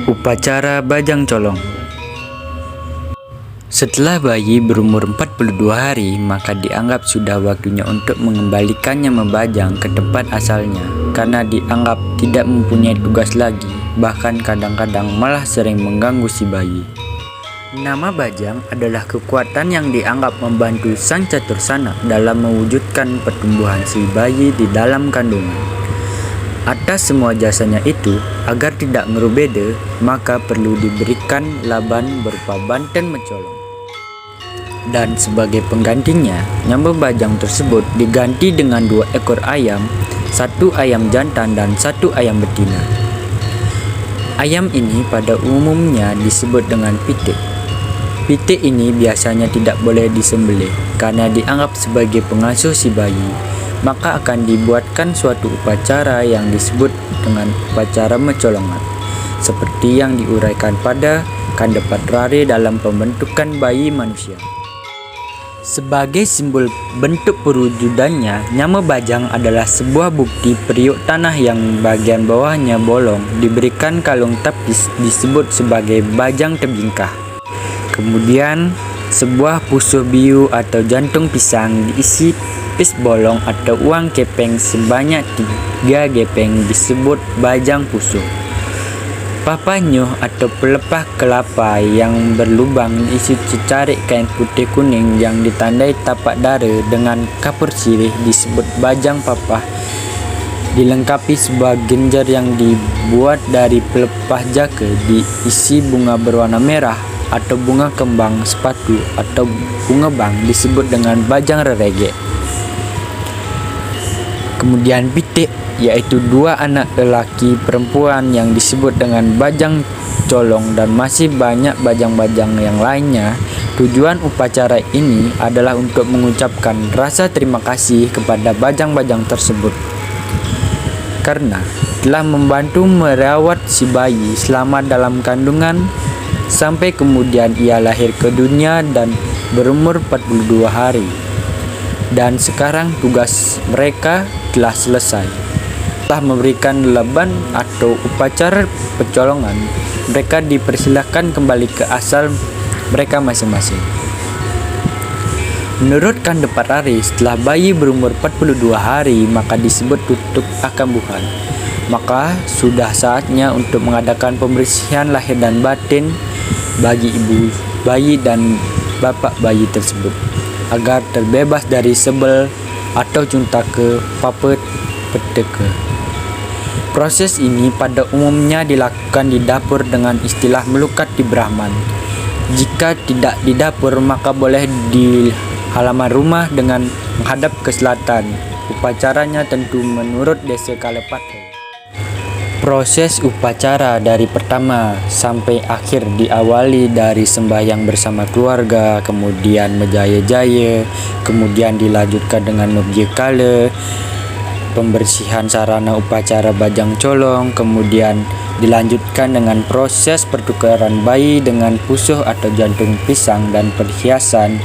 Upacara Bajang Colong. Setelah bayi berumur 42 hari, maka dianggap sudah waktunya untuk mengembalikannya membajang ke tempat asalnya, karena dianggap tidak mempunyai tugas lagi, bahkan kadang-kadang malah sering mengganggu si bayi. Nama bajang adalah kekuatan yang dianggap membantu sang catursana dalam mewujudkan pertumbuhan si bayi di dalam kandungan. Atas semua jasanya itu, agar tidak ngerubede, maka perlu diberikan laban berupa banten mencolong. Dan sebagai penggantinya, nama bajang tersebut diganti dengan 2 ekor ayam, 1 ayam jantan dan 1 ayam betina. Ayam ini pada umumnya disebut dengan pitik. Pitik ini biasanya tidak boleh disembelih karena dianggap sebagai pengasuh si bayi, maka akan dibuatkan suatu upacara yang disebut dengan upacara mencolongan, seperti yang diuraikan pada Kandapatrari dalam pembentukan bayi manusia. Sebagai simbol bentuk perwujudannya, nama bajang adalah sebuah bukti periuk tanah yang bagian bawahnya bolong diberikan kalung tapis disebut sebagai bajang tebingkah. Kemudian, sebuah pusuh biu atau jantung pisang diisi pis bolong atau uang kepeng sebanyak 3 gepeng disebut bajang pusuh. Papanyuh atau pelepah kelapa yang berlubang diisi cecarik kain putih kuning yang ditandai tapak dara dengan kapur sirih disebut bajang papah, dilengkapi sebuah genjer yang dibuat dari pelepah jaka diisi bunga berwarna merah atau bunga kembang sepatu atau bunga bang disebut dengan bajang reregek. Kemudian pitik, yaitu 2 anak lelaki perempuan yang disebut dengan bajang colong, dan masih banyak bajang-bajang yang lainnya. Tujuan upacara ini adalah untuk mengucapkan rasa terima kasih kepada bajang-bajang tersebut karena telah membantu merawat si bayi selama dalam kandungan sampai kemudian ia lahir ke dunia dan berumur 42 hari. Dan sekarang tugas mereka telah selesai. Setelah memberikan laban atau upacara pencolongan, mereka dipersilahkan kembali ke asal mereka masing-masing. Menurut Kandapatrari, setelah bayi berumur 42 hari maka disebut tutup akambuhan. Maka sudah saatnya untuk mengadakan pembersihan lahir dan batin bagi ibu bayi dan bapak bayi tersebut, agar terbebas dari sebel atau cuntake papet peteke. Proses ini pada umumnya dilakukan di dapur dengan istilah melukat di Brahman. Jika tidak di dapur, maka boleh di halaman rumah dengan menghadap ke selatan. Upacaranya tentu menurut Desa Kalepate. Proses upacara dari pertama sampai akhir diawali dari sembahyang bersama keluarga, kemudian menjaya-jaya, kemudian dilanjutkan dengan mebyekala, pembersihan sarana upacara bajang colong, kemudian dilanjutkan dengan proses pertukaran bayi dengan pusuh atau jantung pisang dan perhiasan,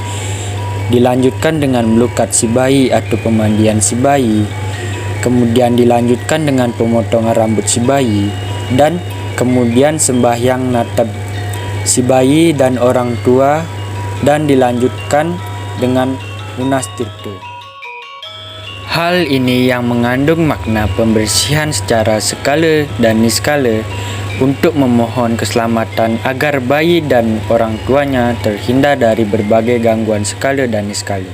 dilanjutkan dengan melukat si bayi atau pemandian si bayi, kemudian dilanjutkan dengan pemotongan rambut si bayi, dan kemudian sembahyang natap si bayi dan orang tua, dan dilanjutkan dengan lunas tirta. Hal ini yang mengandung makna pembersihan secara skala dan niskala untuk memohon keselamatan agar bayi dan orang tuanya terhindar dari berbagai gangguan skala dan niskala.